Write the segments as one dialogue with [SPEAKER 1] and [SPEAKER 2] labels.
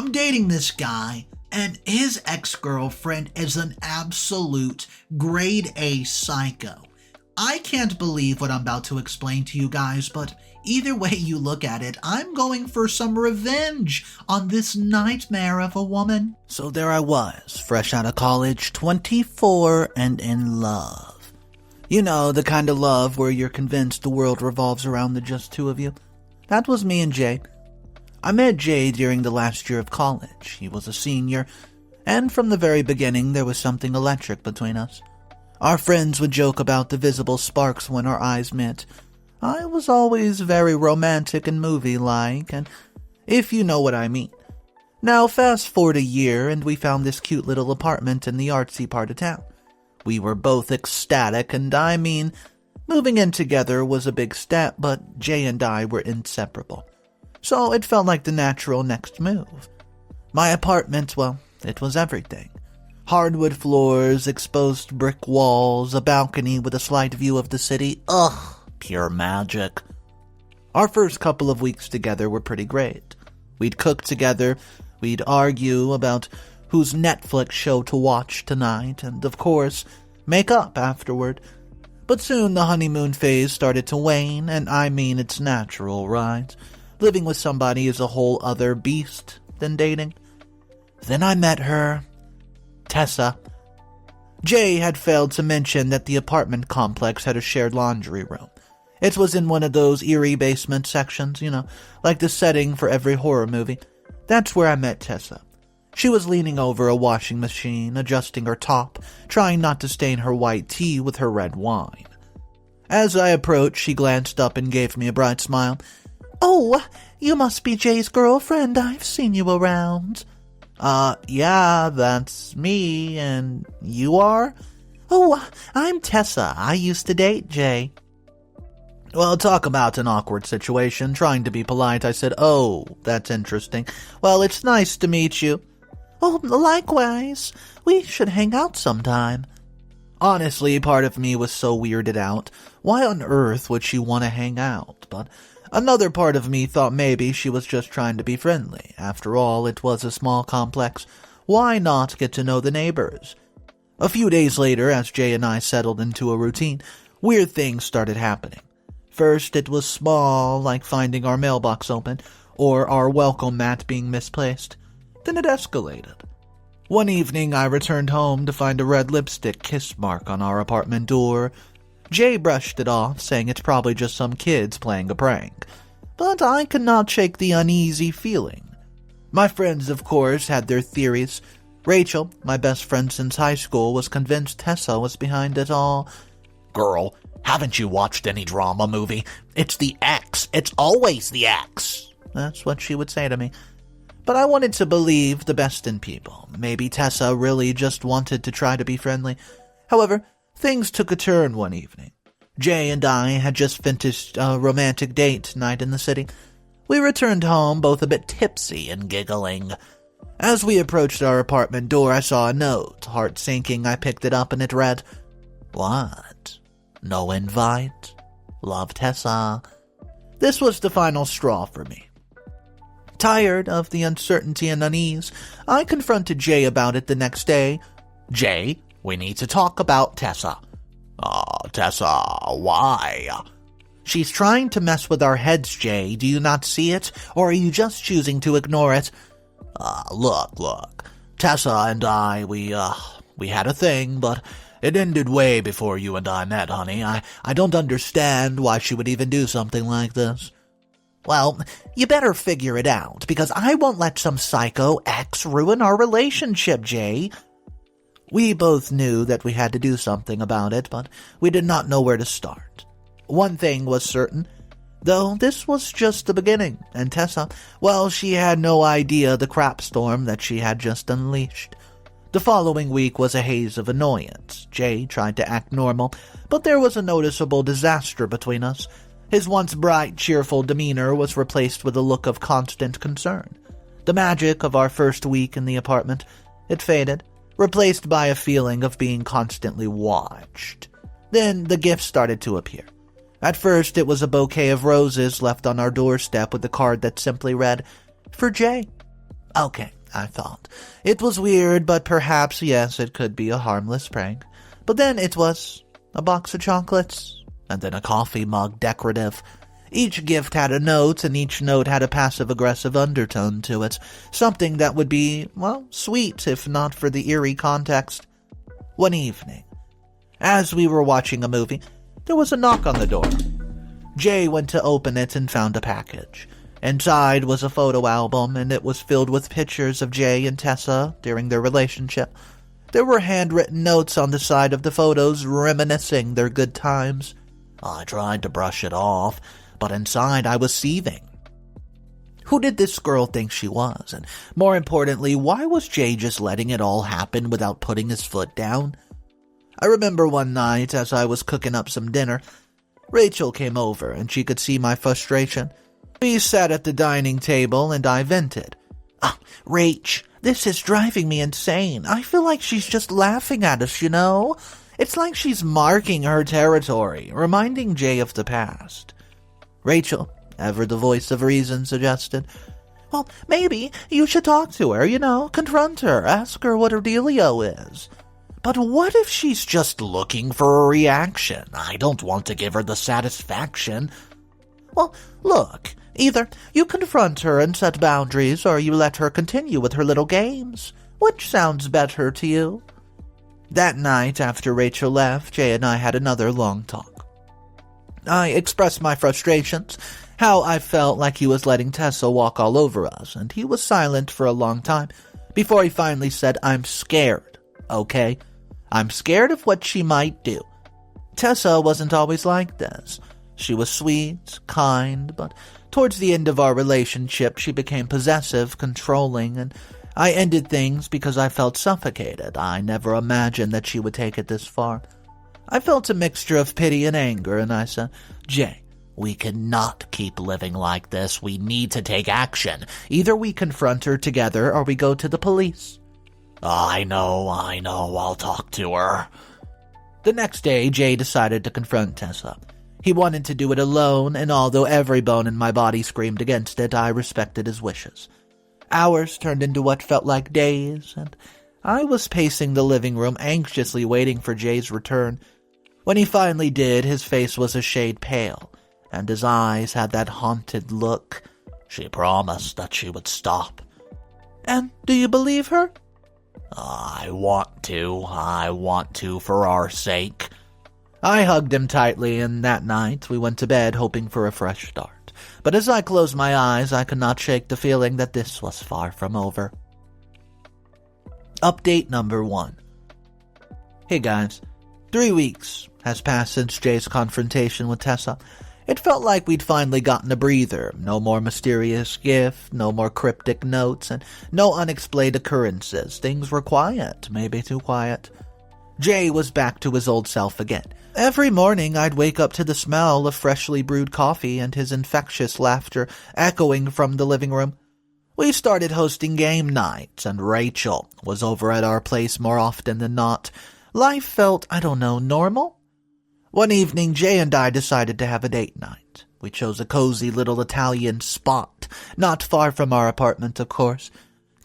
[SPEAKER 1] I'm dating this guy, and his ex-girlfriend is an absolute grade A psycho. I can't believe what I'm about to explain to you guys, but either way you look at it, I'm going for some revenge on this nightmare of a woman.
[SPEAKER 2] So there I was, fresh out of college, 24 and in love. You know, the kind of love where you're convinced the world revolves around the just two of you. That was me and Jay. I met Jay during the last year of college. He was a senior, and from the very beginning there was something electric between us. Our friends would joke about the visible sparks when our eyes met. I was always very romantic and movie-like, and if you know what I mean. Now fast forward a year and we found this cute little apartment in the artsy part of town. We were both ecstatic, and I mean, moving in together was a big step, but Jay and I were inseparable. So it felt like the natural next move. My apartment, well, it was everything. Hardwood floors, exposed brick walls, a balcony with a slight view of the city. Ugh, pure magic. Our first couple of weeks together were pretty great. We'd cook together, we'd argue about whose Netflix show to watch tonight, and of course, make up afterward. But soon the honeymoon phase started to wane, and I mean it's natural, right? Living with somebody is a whole other beast than dating. Then I met her, Tessa. Jay had failed to mention that the apartment complex had a shared laundry room. It was in one of those eerie basement sections, you know, like the setting for every horror movie. That's where I met Tessa. She was leaning over a washing machine, adjusting her top, trying not to stain her white tea with her red wine. As I approached, she glanced up and gave me a bright smile. "Oh, you must be Jay's girlfriend. I've seen you around." Yeah, that's me, and you are?" "Oh, I'm Tessa. I used to date Jay." Well, talk about an awkward situation. Trying to be polite, I said, "Oh, that's interesting. Well, it's nice to meet you." "Oh, likewise. We should hang out sometime." Honestly, part of me was so weirded out. Why on earth would she want to hang out? But another part of me thought maybe she was just trying to be friendly. After all, it was a small complex. Why not get to know the neighbors? A few days later, as Jay and I settled into a routine, weird things started happening. First, it was small, like finding our mailbox open, or our welcome mat being misplaced. Then it escalated. One evening, I returned home to find a red lipstick kiss mark on our apartment door. Jay brushed it off, saying it's probably just some kids playing a prank. But I could not shake the uneasy feeling. My friends, of course, had their theories. Rachel, my best friend since high school, was convinced Tessa was behind it all.
[SPEAKER 3] "Girl, haven't you watched any drama movie? It's the ex. It's always the ex."
[SPEAKER 2] That's what she would say to me. But I wanted to believe the best in people. Maybe Tessa really just wanted to try to be friendly. However, things took a turn one evening. Jay and I had just finished a romantic date night in the city. We returned home both a bit tipsy and giggling. As we approached our apartment door, I saw a note. Heart sinking, I picked it up and it read, "What? No invite? Love, Tessa." This was the final straw for me. Tired of the uncertainty and unease, I confronted Jay about it the next day.
[SPEAKER 3] "Jay, we need to talk about Tessa." Tessa, why?"
[SPEAKER 2] "She's trying to mess with our heads, Jay. Do you not see it? Or are you just choosing to ignore it?"
[SPEAKER 3] Look. Tessa and I, we had a thing, but it ended way before you and I met, honey. I don't understand why she would even do something like this."
[SPEAKER 2] "Well, you better figure it out, because I won't let some psycho ex ruin our relationship, Jay." We both knew that we had to do something about it, but we did not know where to start. One thing was certain, though this was just the beginning, and Tessa, well, she had no idea the crap storm that she had just unleashed. The following week was a haze of annoyance. Jay tried to act normal, but there was a noticeable disaster between us. His once bright, cheerful demeanor was replaced with a look of constant concern. The magic of our first week in the apartment, it faded, replaced by a feeling of being constantly watched. Then the gifts started to appear. At first, it was a bouquet of roses left on our doorstep with a card that simply read, "For Jay." Okay, I thought. It was weird, but perhaps, yes, it could be a harmless prank. But then it was a box of chocolates, and then a coffee mug decorative. Each gift had a note, and each note had a passive-aggressive undertone to it. Something that would be, well, sweet, if not for the eerie context. One evening, as we were watching a movie, there was a knock on the door. Jay went to open it and found a package. Inside was a photo album, and it was filled with pictures of Jay and Tessa during their relationship. There were handwritten notes on the side of the photos reminiscing their good times. I tried to brush it off, but inside I was seething. Who did this girl think she was? And more importantly, why was Jay just letting it all happen without putting his foot down? I remember one night as I was cooking up some dinner, Rachel came over and she could see my frustration. We sat at the dining table and I vented. Rach, this is driving me insane. I feel like she's just laughing at us, you know? It's like she's marking her territory, reminding Jay of the past. Rachel, ever the voice of reason, suggested, well, maybe you should talk to her, you know, confront her, ask her what her dealio is. But what if she's just looking for a reaction? I don't want to give her the satisfaction. Well, look, either you confront her and set boundaries, or you let her continue with her little games. Which sounds better to you? That night, after Rachel left, Jay and I had another long talk. I expressed my frustrations, how I felt like he was letting Tessa walk all over us, and he was silent for a long time before he finally said, I'm scared, okay? I'm scared of what she might do. Tessa wasn't always like this. She was sweet, kind, but towards the end of our relationship, she became possessive, controlling, and I ended things because I felt suffocated. I never imagined that she would take it this far. I felt a mixture of pity and anger, and I said, Jay, we cannot keep living like this. We need to take action. Either we confront her together or we go to the police. I know, I'll talk to her. The next day, Jay decided to confront Tessa. He wanted to do it alone, and although every bone in my body screamed against it, I respected his wishes. Hours turned into what felt like days, and I was pacing the living room, anxiously waiting for Jay's return. When he finally did, his face was a shade pale, and his eyes had that haunted look. She promised that she would stop. And do you believe her? I want to for our sake. I hugged him tightly, and that night we went to bed hoping for a fresh start. But as I closed my eyes, I could not shake the feeling that this was far from over. Update number 1. Hey guys, 3 weeks has passed since Jay's confrontation with Tessa. It felt like we'd finally gotten a breather. No more mysterious gift, no more cryptic notes, and no unexplained occurrences. Things were quiet, maybe too quiet. Jay was back to his old self again. Every morning I'd wake up to the smell of freshly brewed coffee and his infectious laughter echoing from the living room. We started hosting game nights, and Rachel was over at our place more often than not. Life felt, normal? One evening, Jay and I decided to have a date night. We chose a cozy little Italian spot, not far from our apartment, of course.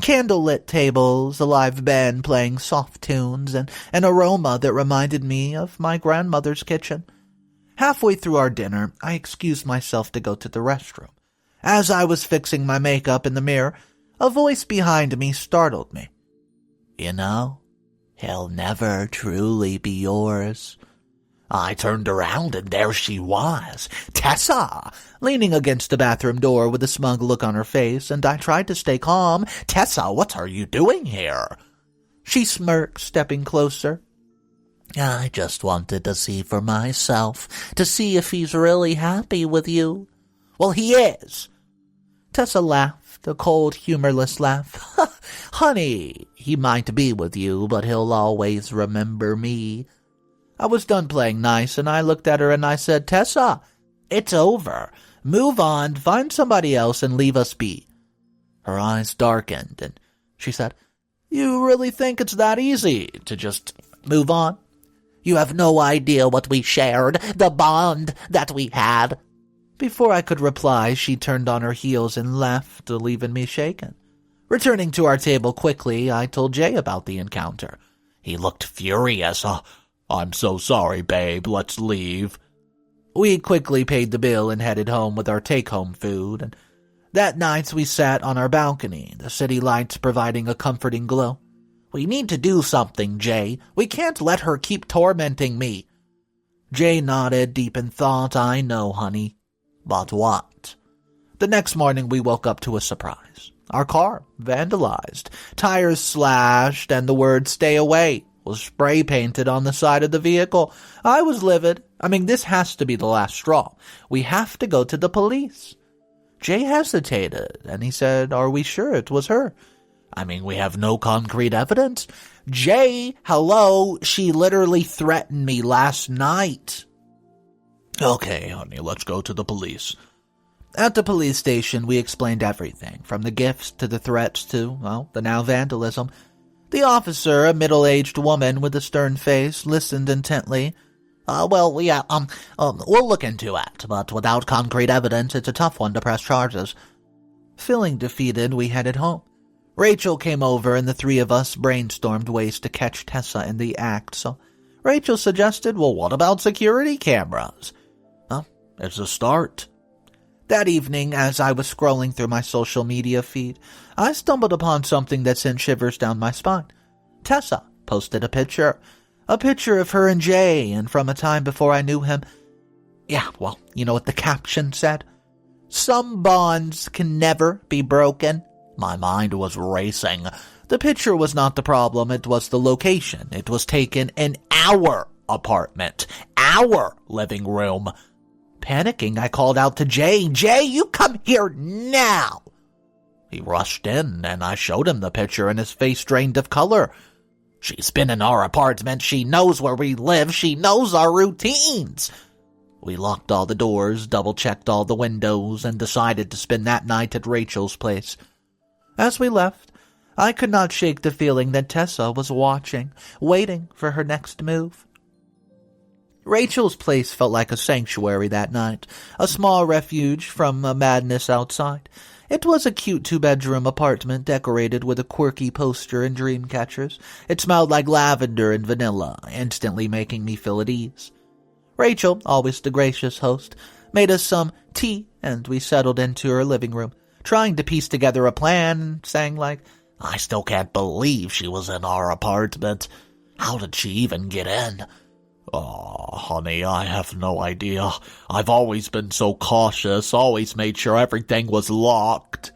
[SPEAKER 2] Candlelit tables, a live band playing soft tunes, and an aroma that reminded me of my grandmother's kitchen. Halfway through our dinner, I excused myself to go to the restroom. As I was fixing my makeup in the mirror, a voice behind me startled me. You know, he'll never truly be yours. I turned around and there she was, Tessa, leaning against the bathroom door with a smug look on her face, and I tried to stay calm. Tessa, what are you doing here? She smirked, stepping closer. I just wanted to see for myself, to see if he's really happy with you. Well, he is. Tessa laughed, a cold, humorless laugh. Honey, he might be with you, but he'll always remember me. I was done playing nice, and I looked at her and I said, Tessa, it's over. Move on, find somebody else, and leave us be. Her eyes darkened, and she said, You really think it's that easy to just move on? You have no idea what we shared, the bond that we had. Before I could reply, she turned on her heels and left, leaving me shaken.
[SPEAKER 3] Returning to our table quickly, I told Jay about the encounter. He looked furious. I'm so sorry, babe. Let's leave. We quickly paid the bill and headed home with our take-home food, and that night we sat on our balcony, the city lights providing a comforting glow. We need to do something, Jay. We can't let her keep tormenting me. Jay nodded, deep in thought. I know, honey. But what? The next morning we woke up to a surprise. Our car, vandalized, tires slashed, and the word "stay away" was spray painted on the side of the vehicle. I was livid. This has to be the last straw. We have to go to the police. Jay hesitated, and he said, "Are we sure it was her?" We have no concrete evidence. Jay, hello, she literally threatened me last night. Okay, honey, let's go to the police. At the police station, we explained everything, from the gifts to the threats to, the now vandalism. The officer, a middle-aged woman with a stern face, listened intently. We'll look into it, but without concrete evidence, it's a tough one to press charges. Feeling defeated, we headed home. Rachel came over, and the three of us brainstormed ways to catch Tessa in the act, so Rachel suggested, what about security cameras? It's a start. That evening, as I was scrolling through my social media feed, I stumbled upon something that sent shivers down my spine. Tessa posted a picture of her and Jay, and from a time before I knew him. Yeah, you know what the caption said? Some bonds can never be broken. My mind was racing. The picture was not the problem, it was the location. It was taken in our apartment, our living room. Panicking, I called out to Jay, "Jay, you come here now!" He rushed in, and I showed him the picture, and his face drained of color. She's been in our apartment, she knows where we live, she knows our routines. We locked all the doors, double-checked all the windows, and decided to spend that night at Rachel's place. As we left, I could not shake the feeling that Tessa was watching, waiting for her next move. Rachel's place felt like a sanctuary that night, a small refuge from a madness outside. It was a cute two-bedroom apartment decorated with a quirky poster and dream catchers. It smelled like lavender and vanilla, instantly making me feel at ease. Rachel, always the gracious host, made us some tea, and we settled into her living room, trying to piece together a plan, saying I still can't believe she was in our apartment. How did she even get in? Oh, honey, I have no idea. I've always been so cautious, always made sure everything was locked.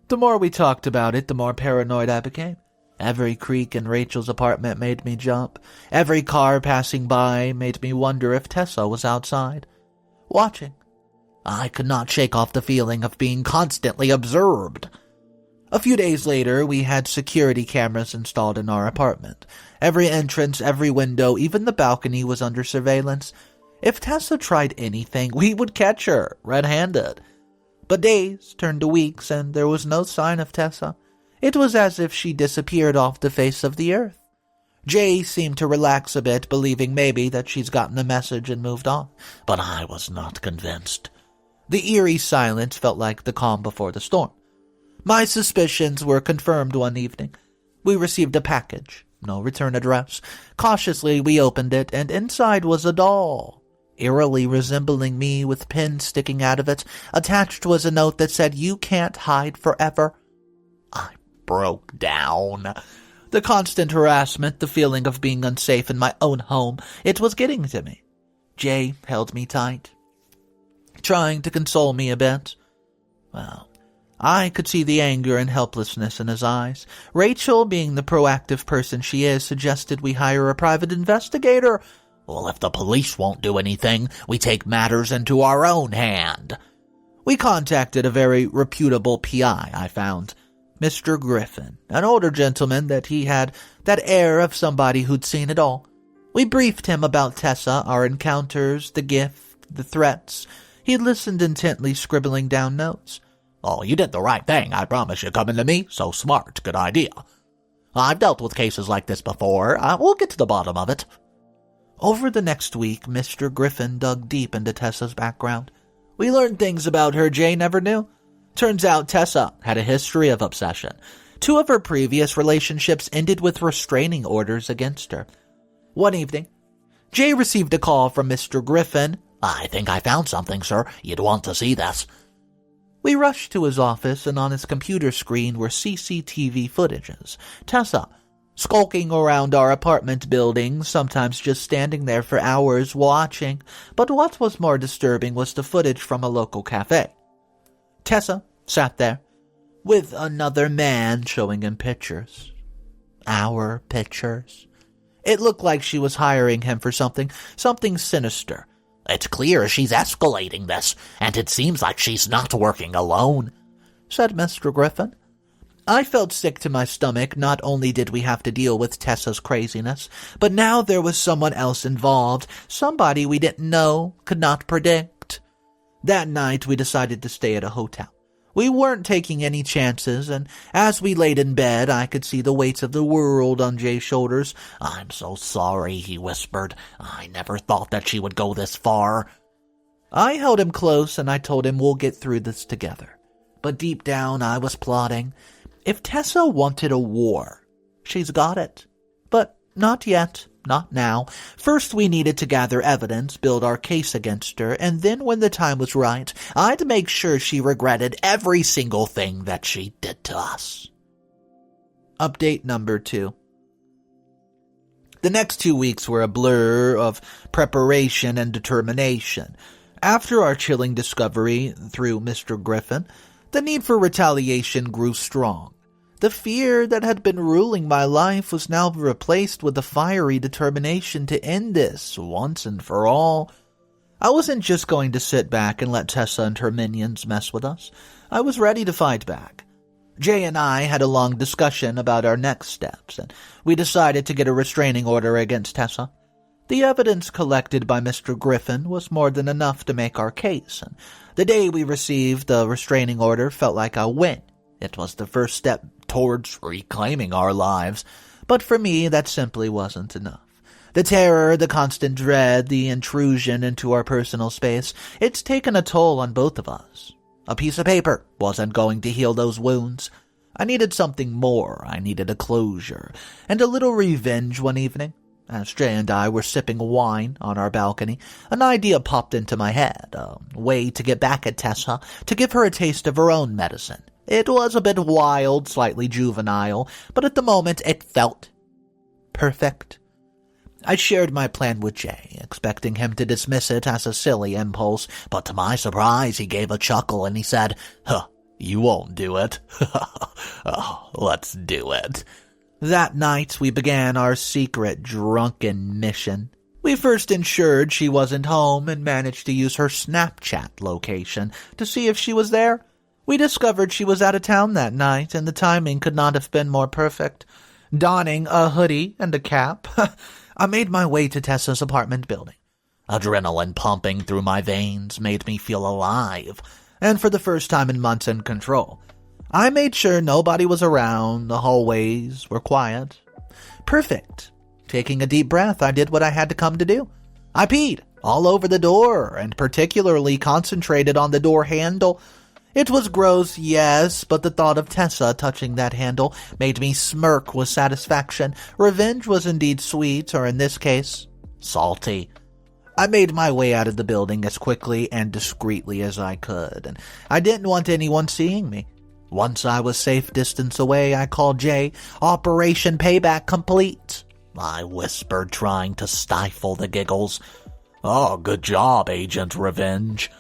[SPEAKER 3] The more we talked about it, the more paranoid I became. Every creak in Rachel's apartment made me jump. Every car passing by made me wonder if Tessa was outside, watching. I could not shake off the feeling of being constantly observed. A few days later, we had security cameras installed in our apartment. Every entrance, every window, even the balcony was under surveillance. If Tessa tried anything, we would catch her, red-handed. But days turned to weeks, and there was no sign of Tessa. It was as if she disappeared off the face of the earth. Jay seemed to relax a bit, believing maybe that she's gotten the message and moved on. But I was not convinced. The eerie silence felt like the calm before the storm. My suspicions were confirmed one evening. We received a package, no return address. Cautiously, we opened it, and inside was a doll, eerily resembling me with pins sticking out of it. Attached was a note that said, "You can't hide forever." I broke down. The constant harassment, the feeling of being unsafe in my own home, it was getting to me. Jay held me tight, trying to console me a bit. Well, I could see the anger and helplessness in his eyes. Rachel, being the proactive person she is, suggested we hire a private investigator. Well, if the police won't do anything, we take matters into our own hand. We contacted a very reputable PI, I found. Mr. Griffin, an older gentleman that he had that air of somebody who'd seen it all. We briefed him about Tessa, our encounters, the gift, the threats. He listened intently, scribbling down notes. Oh, you did the right thing, I promise you, coming to me. So smart, good idea. I've dealt with cases like this before. We'll get to the bottom of it. Over the next week, Mr. Griffin dug deep into Tessa's background. We learned things about her Jay never knew.
[SPEAKER 2] Turns out Tessa had a history of obsession. 2 of her previous relationships ended with restraining orders against her. One evening, Jay received a call from Mr. Griffin.
[SPEAKER 3] "I think I found something, sir. You'd want to see this."
[SPEAKER 2] We rushed to his office, and on his computer screen were CCTV footages. Tessa, skulking around our apartment building, sometimes just standing there for hours watching. But what was more disturbing was the footage from a local cafe. Tessa sat there, with another man showing him pictures. Our pictures. It looked like she was hiring him for something sinister.
[SPEAKER 3] "It's clear she's escalating this, and it seems like she's not working alone,"
[SPEAKER 2] said Mr. Griffin. I felt sick to my stomach. Not only did we have to deal with Tessa's craziness, but now there was someone else involved, somebody we didn't know, could not predict. That night, we decided to stay at a hotel. We weren't taking any chances, and as we laid in bed, I could see the weight of the world on Jay's shoulders.
[SPEAKER 3] "I'm so sorry," he whispered. "I never thought that she would go this far."
[SPEAKER 2] I held him close, and I told him we'll get through this together. But deep down, I was plotting. If Tessa wanted a war, she's got it. But not yet. Not now. First, we needed to gather evidence, build our case against her, and then when the time was right, I'd make sure she regretted every single thing that she did to us. Update number 2. The next 2 weeks were a blur of preparation and determination. After our chilling discovery through Mr. Griffin, the need for retaliation grew strong. The fear that had been ruling my life was now replaced with the fiery determination to end this once and for all. I wasn't just going to sit back and let Tessa and her minions mess with us. I was ready to fight back. Jay and I had a long discussion about our next steps, and we decided to get a restraining order against Tessa. The evidence collected by Mr. Griffin was more than enough to make our case, and the day we received the restraining order felt like a win. It was the first step towards reclaiming our lives, but for me that simply wasn't enough. The terror, the constant dread, the intrusion into our personal space, it's taken a toll on both of us. A piece of paper wasn't going to heal those wounds. I needed something more. I needed a closure, and a little revenge one evening. As Jay and I were sipping wine on our balcony, an idea popped into my head, a way to get back at Tessa, to give her a taste of her own medicine. It was a bit wild, slightly juvenile, but at the moment it felt perfect. I shared my plan with Jay, expecting him to dismiss it as a silly impulse,
[SPEAKER 3] but to my surprise he gave a chuckle and he said, "You won't do it." "Oh, let's do it."
[SPEAKER 2] That night we began our secret drunken mission. We first ensured she wasn't home and managed to use her Snapchat location to see if she was there. We discovered she was out of town that night, and the timing could not have been more perfect. Donning a hoodie and a cap, I made my way to Tessa's apartment building.
[SPEAKER 3] Adrenaline pumping through my veins made me feel alive,
[SPEAKER 2] and for the first time in months in control. I made sure nobody was around, the hallways were quiet. Perfect. Taking a deep breath, I did what I had to come to do. I peed all over the door, and particularly concentrated on the door handle. It was gross, yes, but the thought of Tessa touching that handle made me smirk with satisfaction. Revenge was indeed sweet, or in this case, salty. I made my way out of the building as quickly and discreetly as I could, and I didn't want anyone seeing me. Once I was safe distance away, I called Jay. Operation Payback complete,
[SPEAKER 3] I whispered, trying to stifle the giggles. "Oh, good job, Agent Revenge."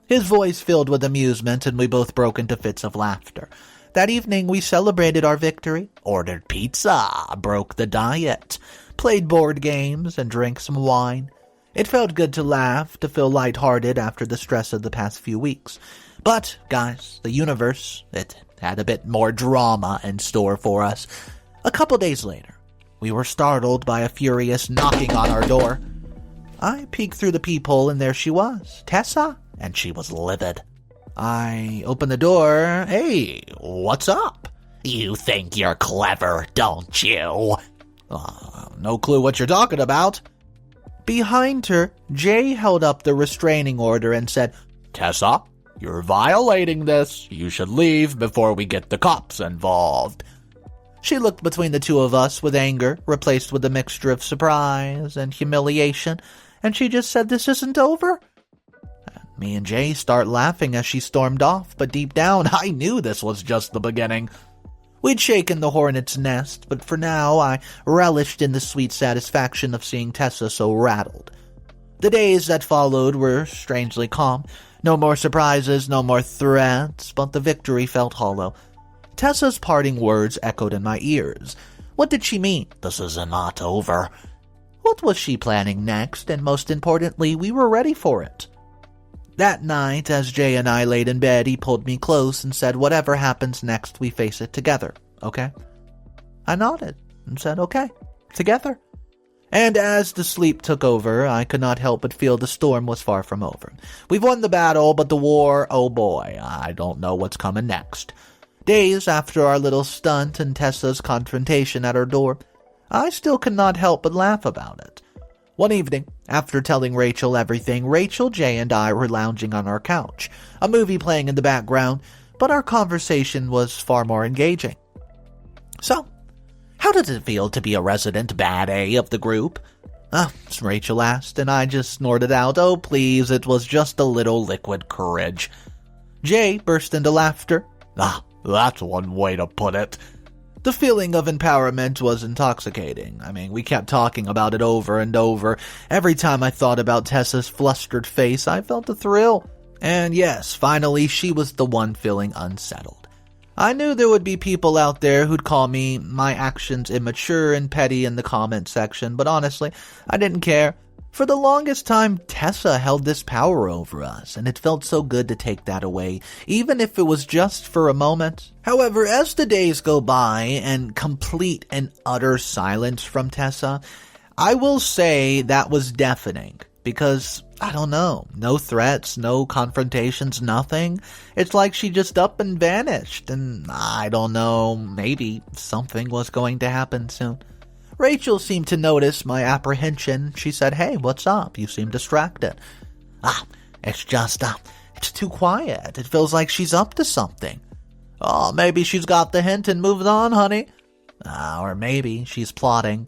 [SPEAKER 2] His voice filled with amusement, and we both broke into fits of laughter. That evening, we celebrated our victory, ordered pizza, broke the diet, played board games, and drank some wine. It felt good to laugh, to feel lighthearted after the stress of the past few weeks. But, guys, the universe, it had a bit more drama in store for us. A couple days later, we were startled by a furious knocking on our door. I peeked through the peephole, and there she was, Tessa, and she was livid. I opened the door. "Hey, what's up?"
[SPEAKER 3] "You think you're clever, don't you?"
[SPEAKER 2] No clue what you're talking about." Behind her, Jay held up the restraining order and said,
[SPEAKER 3] "Tessa, You're violating this. You should leave before we get the cops involved.
[SPEAKER 2] She looked between the two of us with anger, replaced with a mixture of surprise and humiliation, and she just said, "This isn't over?" Me and Jay start laughing as she stormed off, but deep down, I knew this was just the beginning. We'd shaken the hornet's nest, but for now, I relished in the sweet satisfaction of seeing Tessa so rattled. The days that followed were strangely calm. No more surprises, no more threats, but the victory felt hollow. Tessa's parting words echoed in my ears. What did she mean?
[SPEAKER 3] This is not over.
[SPEAKER 2] What was she planning next? And most importantly, we were ready for it. That night, as Jay and I laid in bed, he pulled me close and said, "Whatever happens next, we face it together, okay?" I nodded and said, "Okay, together." And as the sleep took over, I could not help but feel the storm was far from over. We've won the battle, but the war, oh boy, I don't know what's coming next. Days after our little stunt and Tessa's confrontation at our door, I still could not help but laugh about it. One evening, after telling Rachel everything, Rachel, Jay, and I were lounging on our couch, a movie playing in the background, but our conversation was far more engaging. "So, how does it feel to be a resident bad A of the group?" Rachel asked, and I just snorted out, "Oh, please, it was just a little liquid courage." Jay burst into laughter.
[SPEAKER 3] That's one way to put it.
[SPEAKER 2] The feeling of empowerment was intoxicating. We kept talking about it over and over. Every time I thought about Tessa's flustered face, I felt a thrill. And yes, finally, she was the one feeling unsettled. I knew there would be people out there who'd call me my actions immature and petty in the comment section, but honestly, I didn't care. For the longest time, Tessa held this power over us, and it felt so good to take that away, even if it was just for a moment. However, as the days go by and complete and utter silence from Tessa, I will say that was deafening, because, I don't know, no threats, no confrontations, nothing. It's like she just up and vanished, and I don't know, maybe something was going to happen soon. Rachel seemed to notice my apprehension. She said, "Hey, what's up? You seem distracted." It's too quiet. It feels like she's up to something." "Oh, maybe she's got the hint and moved on, honey." Or maybe she's plotting."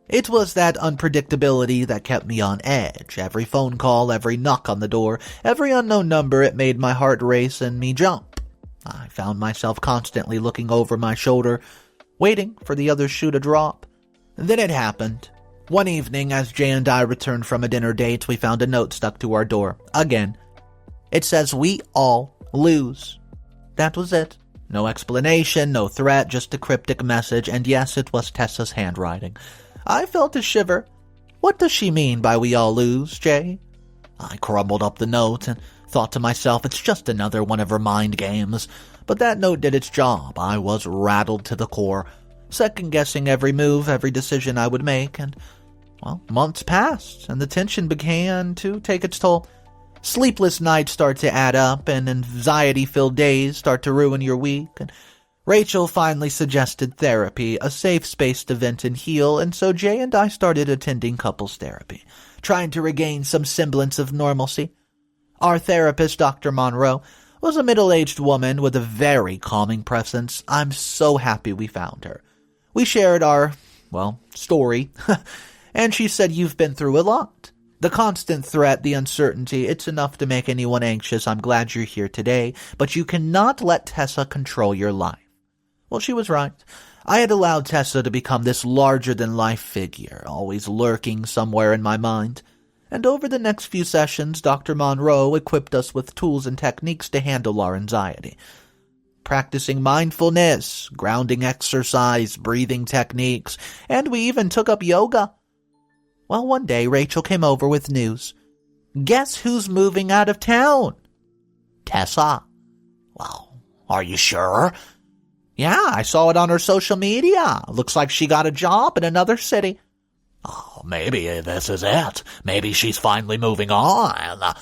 [SPEAKER 2] It was that unpredictability that kept me on edge. Every phone call, every knock on the door, every unknown number, it made my heart race and me jump. I found myself constantly looking over my shoulder, waiting for the other shoe to drop. Then it happened. One evening, as Jay and I returned from a dinner date, we found a note stuck to our door. Again. It says, "We all lose." That was it. No explanation, no threat, just a cryptic message, and yes, it was Tessa's handwriting. I felt a shiver. What does she mean by "we all lose," Jay? I crumbled up the note and thought to myself, it's just another one of her mind games. But that note did its job. I was rattled to the core, second-guessing every move, every decision I would make, and, months passed, and the tension began to take its toll. Sleepless nights start to add up, and anxiety-filled days start to ruin your week, and Rachel finally suggested therapy, a safe space to vent and heal, and so Jay and I started attending couples therapy, trying to regain some semblance of normalcy. Our therapist, Dr. Monroe, was a middle-aged woman with a very calming presence. I'm so happy we found her. We shared our, story, and she said, "You've been through a lot. The constant threat, the uncertainty, it's enough to make anyone anxious. I'm glad you're here today, but you cannot let Tessa control your life." Well, she was right. I had allowed Tessa to become this larger-than-life figure, always lurking somewhere in my mind. And over the next few sessions, Dr. Monroe equipped us with tools and techniques to handle our anxiety. Practicing mindfulness, grounding exercise, breathing techniques, and we even took up yoga. Well, one day, Rachel came over with news. Guess who's moving out of town?
[SPEAKER 3] Tessa. Well, are you sure?
[SPEAKER 2] Yeah, I saw it on her social media. Looks like she got a job in another city.
[SPEAKER 3] Oh, maybe this is it. Maybe she's finally moving on.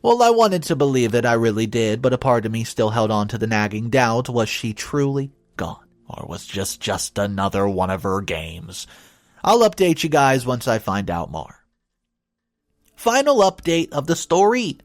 [SPEAKER 2] Well, I wanted to believe it, I really did, but a part of me still held on to the nagging doubt. Was she truly gone?
[SPEAKER 3] Or was just another one of her games?
[SPEAKER 2] I'll update you guys once I find out more. Final update of the story.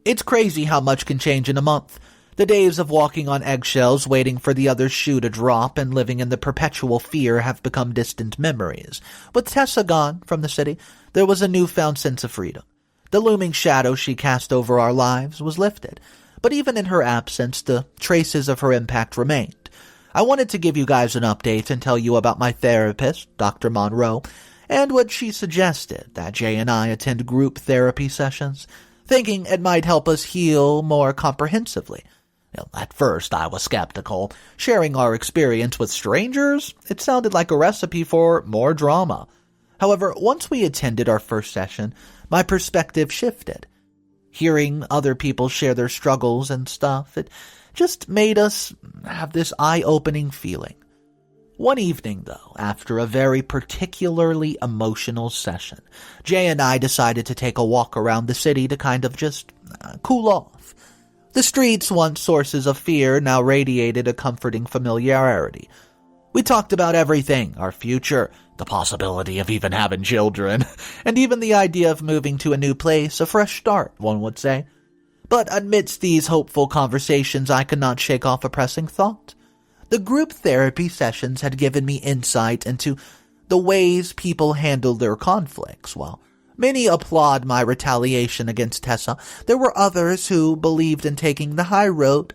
[SPEAKER 2] It's crazy how much can change in a month. The days of walking on eggshells, waiting for the other shoe to drop, and living in the perpetual fear have become distant memories. With Tessa gone from the city, there was a newfound sense of freedom. The looming shadow she cast over our lives was lifted, but even in her absence, the traces of her impact remained. I wanted to give you guys an update and tell you about my therapist, Dr. Monroe, and what she suggested that Jay and I attend group therapy sessions, thinking it might help us heal more comprehensively. At first, I was skeptical. Sharing our experience with strangers, it sounded like a recipe for more drama. However, once we attended our first session, my perspective shifted. Hearing other people share their struggles and stuff, it just made us have this eye-opening feeling. One evening, though, after a very particularly emotional session, Jay and I decided to take a walk around the city to kind of just cool off. The streets, once sources of fear, now radiated a comforting familiarity. We talked about everything, our future, the possibility of even having children, and even the idea of moving to a new place, a fresh start, one would say. But amidst these hopeful conversations, I could not shake off a pressing thought. The group therapy sessions had given me insight into the ways people handle their conflicts. While many applaud my retaliation against Tessa, there were others who believed in taking the high road.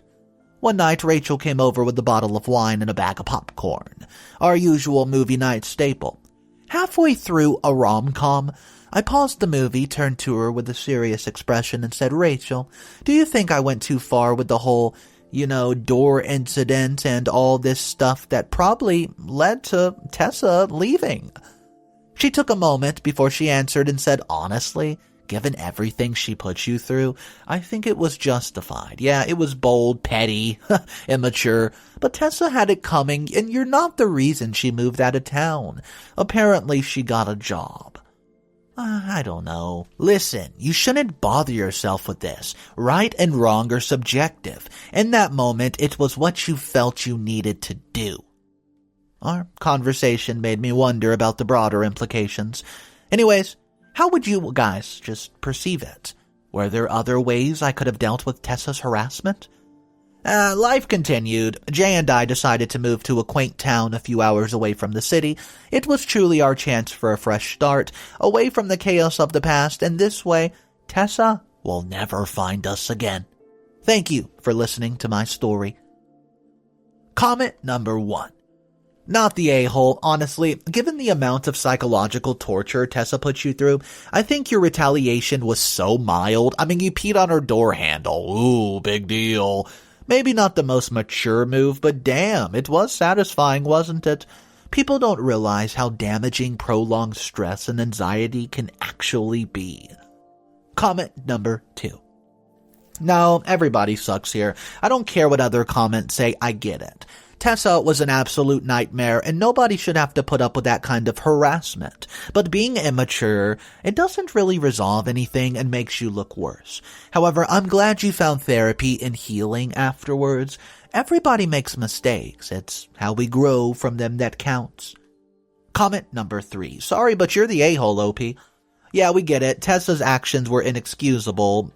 [SPEAKER 2] One night, Rachel came over with a bottle of wine and a bag of popcorn, our usual movie night staple. Halfway through a rom-com, I paused the movie, turned to her with a serious expression, and said, "Rachel, do you think I went too far with the whole, door incident and all this stuff that probably led to Tessa leaving?" She took a moment before she answered and said, "Honestly, given everything she put you through, I think it was justified. Yeah, it was bold, petty, immature, but Tessa had it coming, and you're not the reason she moved out of town. Apparently she got a job." I don't know. Listen, you shouldn't bother yourself with this. Right and wrong are subjective. In that moment, it was what you felt you needed to do. Our conversation made me wonder about the broader implications. Anyways, how would you guys just perceive it? Were there other ways I could have dealt with Tessa's harassment? Life continued. Jay and I decided to move to a quaint town a few hours away from the city. It was truly our chance for a fresh start, away from the chaos of the past, and this way, Tessa will never find us again. Thank you for listening to my story. Comment number 1. Not the a-hole, honestly. Given the amount of psychological torture Tessa put you through, I think your retaliation was so mild. I mean, you peed on her door handle. Ooh, big deal. Maybe not the most mature move, but damn, it was satisfying, wasn't it? People don't realize how damaging prolonged stress and anxiety can actually be. Comment number 2. No, everybody sucks here. I don't care what other comments say, I get it. Tessa was an absolute nightmare, and nobody should have to put up with that kind of harassment. But being immature, it doesn't really resolve anything and makes you look worse. However, I'm glad you found therapy and healing afterwards. Everybody makes mistakes. It's how we grow from them that counts. Comment number 3. Sorry, but you're the a-hole, OP. Yeah, we get it. Tessa's actions were inexcusable.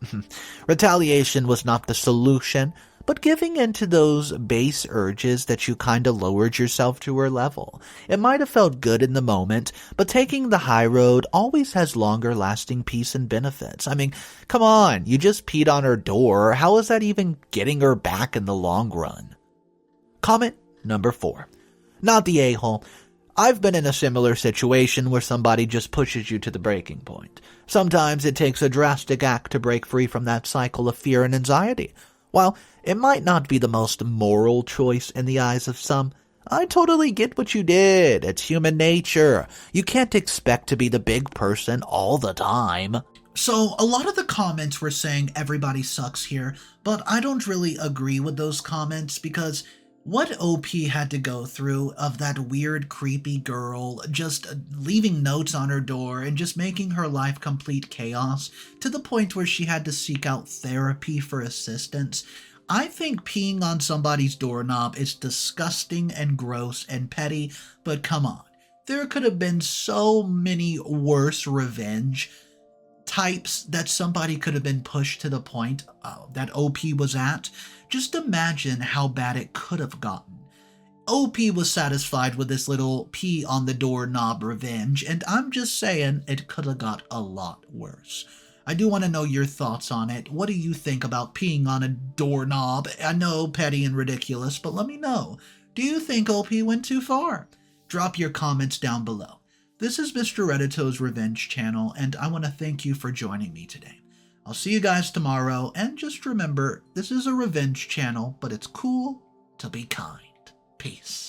[SPEAKER 2] Retaliation was not the solution. But giving in to those base urges that you kinda lowered yourself to her level. It might have felt good in the moment, but taking the high road always has longer lasting peace and benefits. I mean, come on, you just peed on her door. How is that even getting her back in the long run? Comment number 4. Not the a-hole. I've been in a similar situation where somebody just pushes you to the breaking point. Sometimes it takes a drastic act to break free from that cycle of fear and anxiety. While it might not be the most moral choice in the eyes of some, I totally get what you did. It's human nature. You can't expect to be the big person all the time.
[SPEAKER 1] So a lot of the comments were saying everybody sucks here, but I don't really agree with those comments because what OP had to go through of that weird, creepy girl just leaving notes on her door and just making her life complete chaos to the point where she had to seek out therapy for assistance. I think peeing on somebody's doorknob is disgusting and gross and petty, but come on. There could have been so many worse revenge. types that somebody could have been pushed to the point that OP was at, just imagine how bad it could have gotten. OP was satisfied with this little pee on the doorknob revenge, and I'm just saying it could have got a lot worse. I do want to know your thoughts on it. What do you think about peeing on a doorknob? I know, petty and ridiculous, but let me know. Do you think OP went too far? Drop your comments down below. This is Mr. Reddito's Revenge channel, and I want to thank you for joining me today. I'll see you guys tomorrow, and just remember, this is a revenge channel, but it's cool to be kind. Peace.